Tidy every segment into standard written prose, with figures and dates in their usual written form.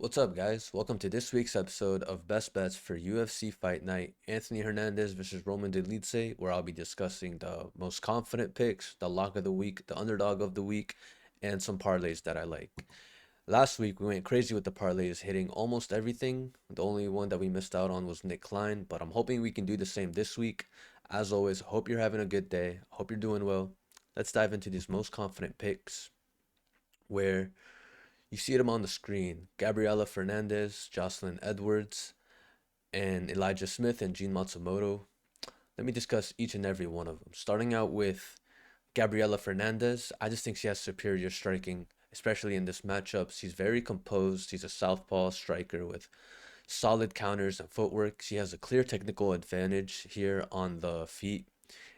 What's up, guys? Welcome to this week's episode of Best Bets for UFC Fight Night Anthony Hernandez versus Roman Dolidze, where I'll be discussing the most confident picks, the lock of the week, the underdog of the week, and some parlays that I like. Last week, we went crazy with the parlays, hitting almost everything. The only one that we missed out on was Nick Klein, but I'm hoping we can do the same this week. As always, hope you're having a good day. Hope you're doing well. Let's dive into these most confident picks, where you see them on the screen. Gabrielle Fernandes, Jocelyn Edwards, and Elijah Smith and Jean Matsumoto. Let me discuss each and every one of them. Starting out with Gabrielle Fernandes, I just think she has superior striking, especially in this matchup. She's very composed. She's a southpaw striker with solid counters and footwork. She has a clear technical advantage here on the feet.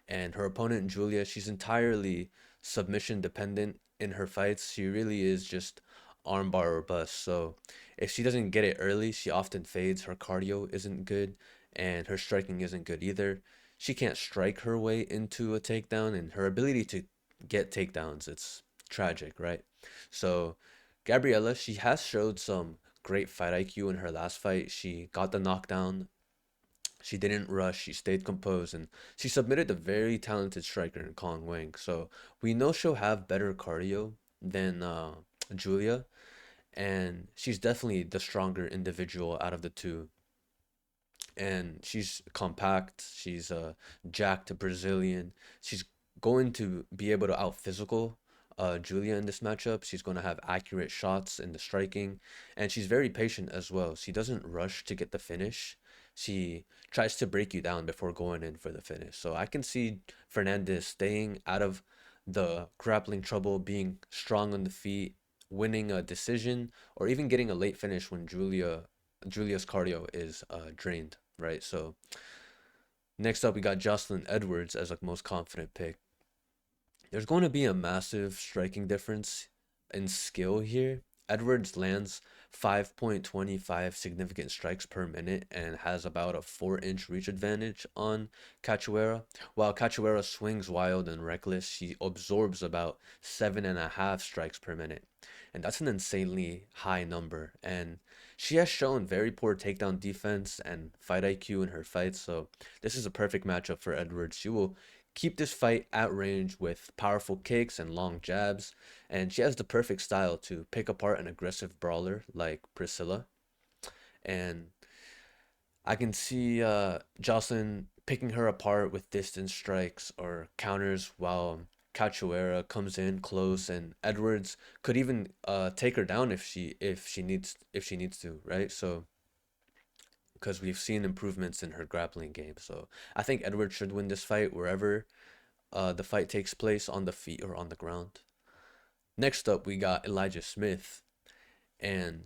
And her opponent, Julia, she's entirely submission dependent in her fights. She really is just armbar or bust. So if she doesn't get it early, she often fades. Her cardio isn't good, and her striking isn't good either. She can't strike her way into a takedown, and her ability to get takedowns, it's tragic, right? So Gabriella, she has showed some great fight IQ in her last fight. She got the knockdown. She didn't rush. She stayed composed, and she submitted a very talented striker in Kong Wang. So we know she'll have better cardio than Julia, and she's definitely the stronger individual out of the two. And she's compact. She's a jacked Brazilian. She's going to be able to out physical Julia in this matchup. She's going to have accurate shots in the striking, and she's very patient as well. She doesn't rush to get the finish. She tries to break you down before going in for the finish. So I can see Fernandez staying out of the grappling trouble, being strong on the feet, winning a decision, or even getting a late finish when Julia's cardio is drained, right? So next up, we got Jocelyn Edwards as a most confident pick. There's going to be a massive striking difference in skill here. Edwards lands 5.25 significant strikes per minute and has about a 4-inch reach advantage on Cachoeira. While Cachoeira swings wild and reckless, she absorbs about 7.5 strikes per minute. And that's an insanely high number. And she has shown very poor takedown defense and fight IQ in her fights, so this is a perfect matchup for Edwards. She will keep this fight at range with powerful kicks and long jabs, and she has the perfect style to pick apart an aggressive brawler like Priscila. And I can see Jocelyn picking her apart with distance strikes or counters while Cachoeira comes in close, and Edwards could even take her down if she needs to, right? So because we've seen improvements in her grappling game. So I think Edwards should win this fight wherever the fight takes place, on the feet or on the ground. Next up, we got Elijah Smith, and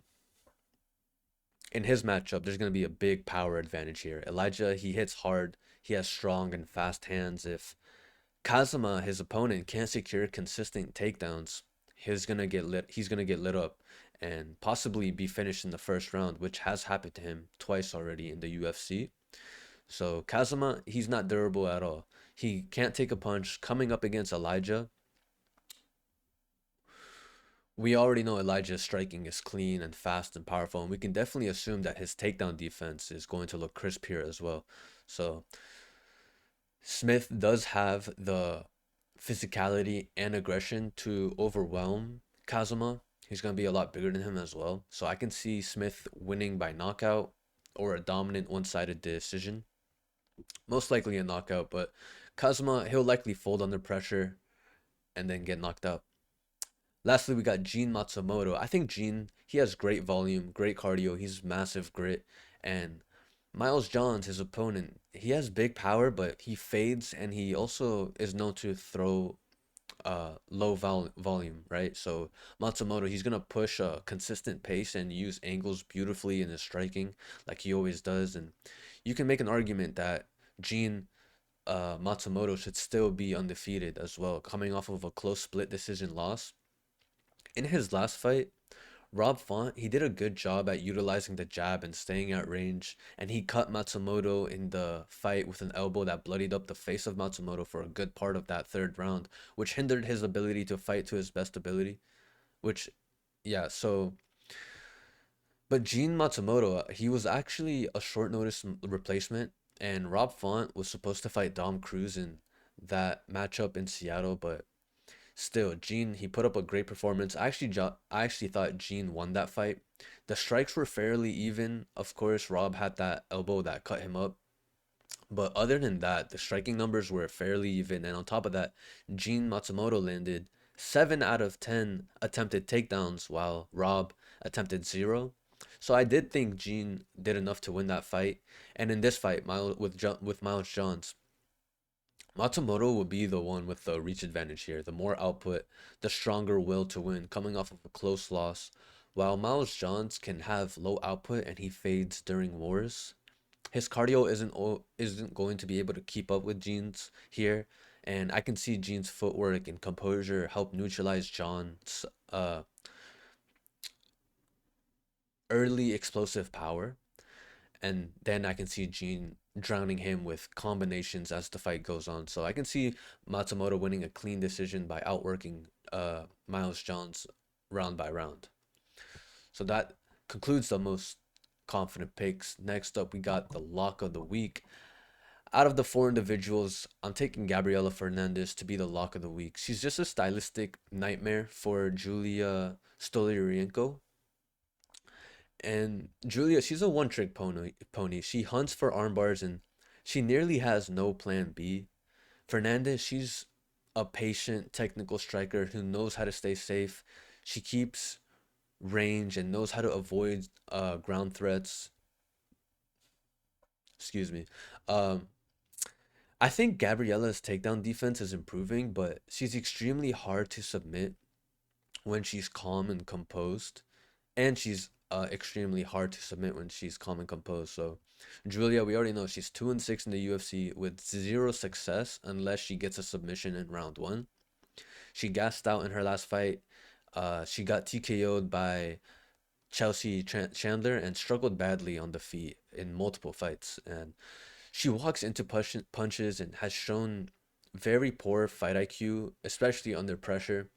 in his matchup, there's going to be a big power advantage here. Elijah, he hits hard, he has strong and fast hands. If Kazama, his opponent, can't secure consistent takedowns, he's gonna get lit up and possibly be finished in the first round, which has happened to him twice already in the UFC. So Kazama, he's not durable at all. He can't take a punch. Coming up against Elijah, we already know Elijah's striking is clean and fast and powerful, and we can definitely assume that his takedown defense is going to look crisp here as well. So Smith does have the physicality and aggression to overwhelm Kazama. He's going to be a lot bigger than him as well. So I can see Smith winning by knockout or a dominant one-sided decision. Most likely a knockout, but Kazama, he'll likely fold under pressure and then get knocked out. Lastly, we got Jean Matsumoto. I think Jean, he has great volume, great cardio. He's massive grit. And Miles Johns, his opponent, he has big power, but he fades, and he also is known to throw volume, right? So Matsumoto, he's gonna push a consistent pace and use angles beautifully in his striking, like he always does. And you can make an argument that Jean Matsumoto should still be undefeated as well, coming off of a close split decision loss. In his last fight, Rob Font, he did a good job at utilizing the jab and staying at range, and he cut Matsumoto in the fight with an elbow that bloodied up the face of Matsumoto for a good part of that third round, which hindered his ability to fight to his best ability. Which, yeah, so But Jean Matsumoto, he was actually a short notice replacement, and Rob Font was supposed to fight Dom Cruz in that matchup in Seattle, but still, Jean, he put up a great performance. I actually thought Jean won that fight. The strikes were fairly even. Of course, Rob had that elbow that cut him up. But other than that, the striking numbers were fairly even. And on top of that, Jean Matsumoto landed 7 out of 10 attempted takedowns while Rob attempted 0. So I did think Jean did enough to win that fight. And in this fight, with Miles Johns, Matsumoto will be the one with the reach advantage here, the more output, the stronger will to win, coming off of a close loss. While Miles Johns can have low output and he fades during wars, his cardio isn't going to be able to keep up with Jean's here, and I can see Jean's footwork and composure help neutralize John's early explosive power, and then I can see Jean drowning him with combinations as the fight goes on. So I can see Matsumoto winning a clean decision by outworking Miles Johns round by round. So that concludes the most confident picks. Next up, we got the lock of the week. Out of the four individuals, I'm taking Gabriella Fernandes to be the lock of the week. She's just a stylistic nightmare for Julia Stoliarenko. And Julia, she's a one-trick pony. She hunts for arm bars and she nearly has no plan B. Fernandez, she's a patient technical striker who knows how to stay safe. She keeps range and knows how to avoid ground threats. Excuse me. Um, I think Gabriella's takedown defense is improving, but she's extremely hard to submit when she's calm and composed, and she's extremely hard to submit when she's calm and composed. So, Julia, we already know she's 2-6 in the UFC with zero success unless she gets a submission in round one. She gassed out in her last fight. She got TKO'd by Chandler and struggled badly on the feet in multiple fights. And she walks into punches and has shown very poor fight IQ, especially under pressure.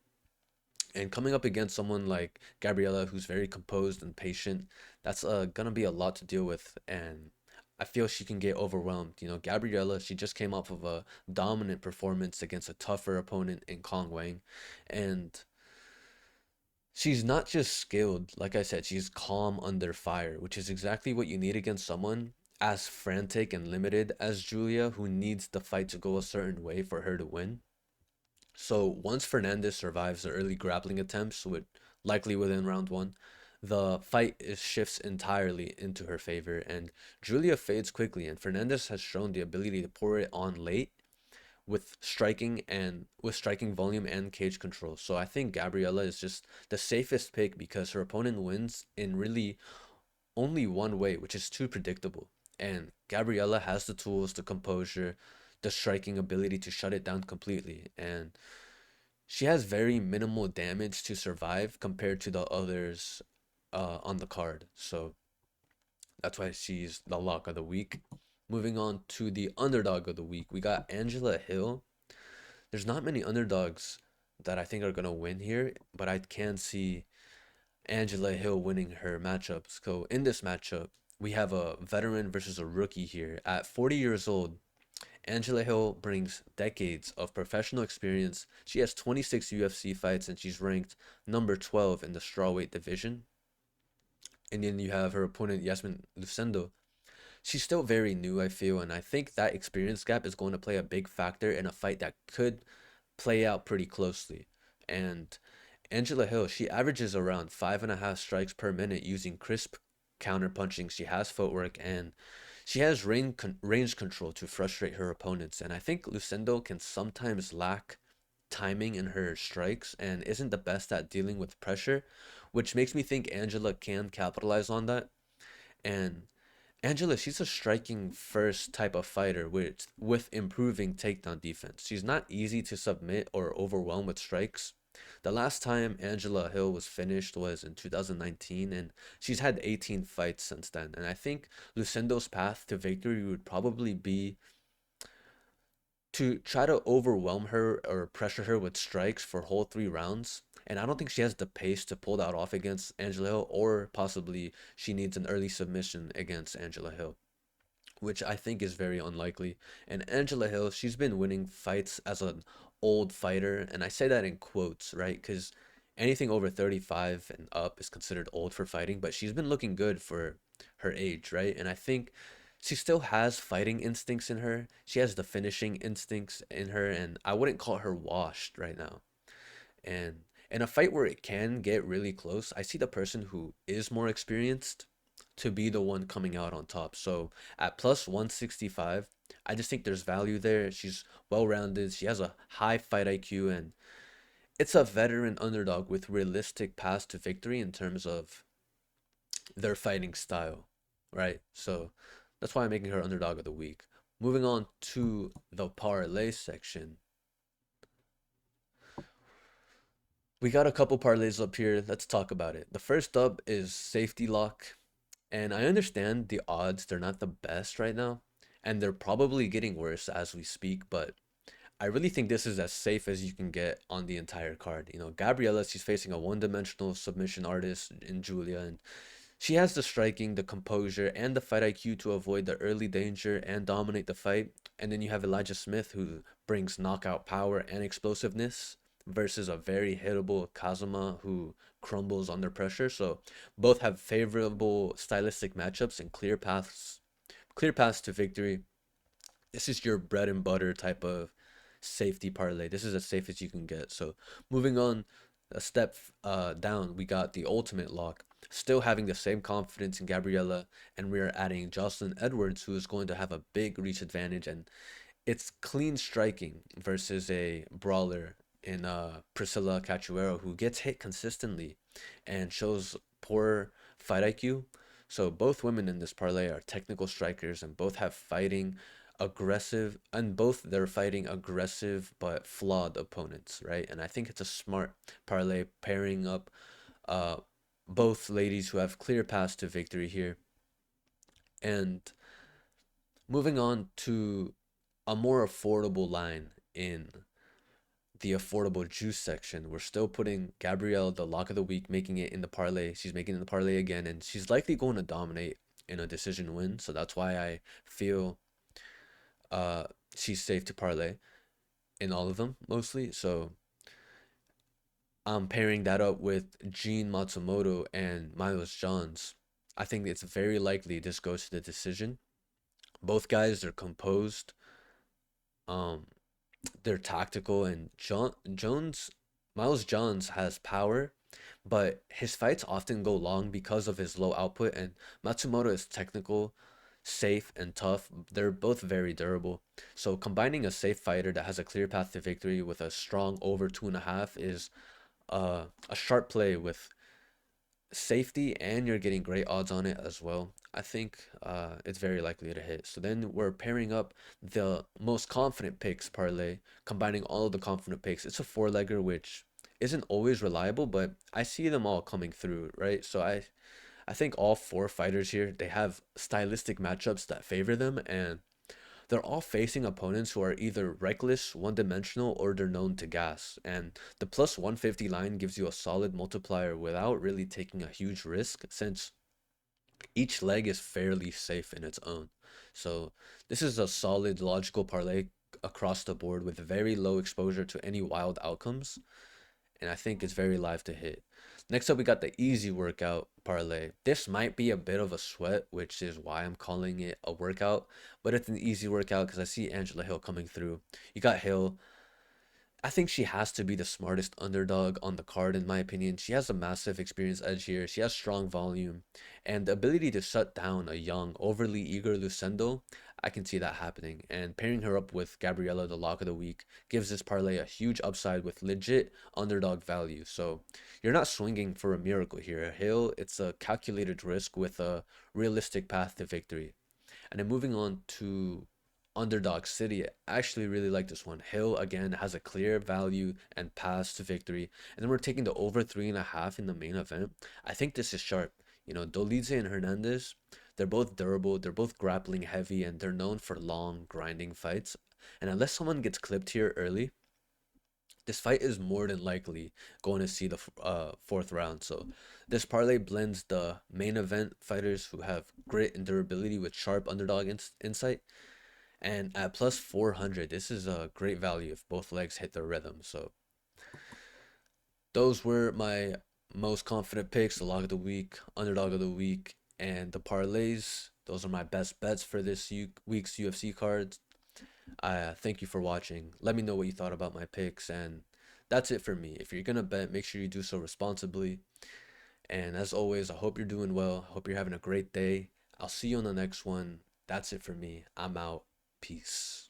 And coming up against someone like Gabriella, who's very composed and patient, that's gonna be a lot to deal with. And I feel she can get overwhelmed. You know, Gabriella, she just came off of a dominant performance against a tougher opponent in Kong Wang. And she's not just skilled, like I said, she's calm under fire, which is exactly what you need against someone as frantic and limited as Julia, who needs the fight to go a certain way for her to win. So once Fernandez survives the early grappling attempts, with likely within round one, the fight shifts entirely into her favor, and Julia fades quickly, and Fernandez has shown the ability to pour it on late with striking volume and cage control. So I think Gabriella is just the safest pick because her opponent wins in really only one way, which is too predictable. And Gabriella has the tools, the composure, the striking ability to shut it down completely. And she has very minimal damage to survive compared to the others on the card. So that's why she's the lock of the week. Moving on to the underdog of the week, we got Angela Hill. There's not many underdogs that I think are going to win here, but I can see Angela Hill winning her matchups. So in this matchup, we have a veteran versus a rookie here. At 40 years old, Angela Hill brings decades of professional experience. She has 26 UFC fights and she's ranked number 12 in the strawweight division. And then you have her opponent, Iasmin Lucindo. She's still very new, I feel, and I think that experience gap is going to play a big factor in a fight that could play out pretty closely. And Angela Hill, she averages around 5.5 strikes per minute using crisp counter punching. She has footwork and she has range control to frustrate her opponents. And I think Lucindo can sometimes lack timing in her strikes and isn't the best at dealing with pressure, which makes me think Angela can capitalize on that. And Angela, she's a striking first type of fighter with improving takedown defense. She's not easy to submit or overwhelm with strikes. The last time Angela Hill was finished was in 2019, and she's had 18 fights since then. And I think Lucindo's path to victory would probably be to try to overwhelm her or pressure her with strikes for whole 3 rounds, And I don't think she has the pace to pull that off against Angela Hill, or possibly she needs an early submission against Angela Hill, which I think is very unlikely. And Angela Hill, she's been winning fights as an old fighter, and I say that in quotes, right? Because anything over 35 and up is considered old for fighting, but she's been looking good for her age, right? And I think she still has fighting instincts in her. She has the finishing instincts in her, and I wouldn't call her washed right now. And in a fight where it can get really close, I see the person who is more experienced to be the one coming out on top. So at plus 165, I just think there's value there. She's well rounded, she has a high fight IQ, and it's a veteran underdog with realistic paths to victory in terms of their fighting style, right? So that's why I'm making her underdog of the week. Moving on to the parlay section. We got a couple parlays up here. Let's talk about it. The first up is safety lock. And I understand the odds, they're not the best right now. And they're probably getting worse as we speak. But I really think this is as safe as you can get on the entire card. You know, Gabriella, she's facing a one dimensional submission artist in Julia. And she has the striking, the composure, and the fight IQ to avoid the early danger and dominate the fight. And then you have Elijah Smith, who brings knockout power and explosiveness, versus a very hittable Kazama, who crumbles under pressure. So both have favorable stylistic matchups and clear paths to victory. This is your bread and butter type of safety parlay. This is as safe as you can get. So moving on a step down, we got the ultimate lock. Still having the same confidence in Gabriella, and we are adding Jocelyn Edwards, who is going to have a big reach advantage, and it's clean striking versus a brawler in Priscila Cachoeira, who gets hit consistently and shows poor fight IQ. So both women in this parlay are technical strikers, and both have fighting aggressive, and both they're fighting aggressive but flawed opponents, right? And I think it's a smart parlay pairing up uh both ladies who have clear paths to victory here. And moving on to a more affordable line in the affordable juice section, we're still putting Gabrielle, the lock of the week, making it in the parlay. She's making it in the parlay again, and she's likely going to dominate in a decision win. So that's why I feel uh she's safe to parlay in all of them mostly. So I'm pairing that up with Jean Matsumoto and Miles Johns. I think it's very likely this goes to the decision. Both guys are composed. Um, they're tactical, and Miles Johns has power, but his fights often go long because of his low output, and Matsumoto is technical, safe, and tough. They're both very durable. So combining a safe fighter that has a clear path to victory with a strong over 2.5 is a sharp play with safety, and you're getting great odds on it as well. I think it's very likely to hit. So then we're pairing up the most confident picks parlay, combining all of the confident picks. It's a four-legger, which isn't always reliable, but I see them all coming through, right? So I think all four fighters here, they have stylistic matchups that favor them, and they're all facing opponents who are either reckless, one dimensional, or they're known to gas. And the plus 150 line gives you a solid multiplier without really taking a huge risk, since each leg is fairly safe in its own. So this is a solid logical parlay across the board with very low exposure to any wild outcomes, and I think it's very live to hit. Next up, we got the easy workout parlay. This might be a bit of a sweat, which is why I'm calling it a workout, but it's an easy workout because I see Angela Hill coming through. You got Hill. I think she has to be the smartest underdog on the card, in my opinion. She has a massive experience edge here. She has strong volume and the ability to shut down a young, overly eager Lucindo. I can see that happening. And pairing her up with Gabriella, the lock of the week, gives this parlay a huge upside with legit underdog value. So you're not swinging for a miracle here. Hill, it's a calculated risk with a realistic path to victory. And then moving on to Underdog City, I actually really like this one. Hill again has a clear value and path to victory. And then we're taking the over 3.5 in the main event. I think this is sharp. You know, Dolidze and Hernandez, they're both durable, they're both grappling heavy, and they're known for long, grinding fights. And unless someone gets clipped here early, This fight is more than likely going to see the fourth round. So this parlay blends the main event fighters who have grit and durability with sharp underdog insight. And at plus 400, this is a great value if both legs hit their rhythm. So those were my most confident picks, the lock of the week, underdog of the week, and the parlays. Those are my best bets for this week's UFC cards. Thank you for watching. Let me know what you thought about my picks, and that's it for me. If you're gonna bet, make sure you do so responsibly. And as always, I hope you're doing well. Hope you're having a great day. I'll see you on the next one. That's it for me. I'm out. Peace.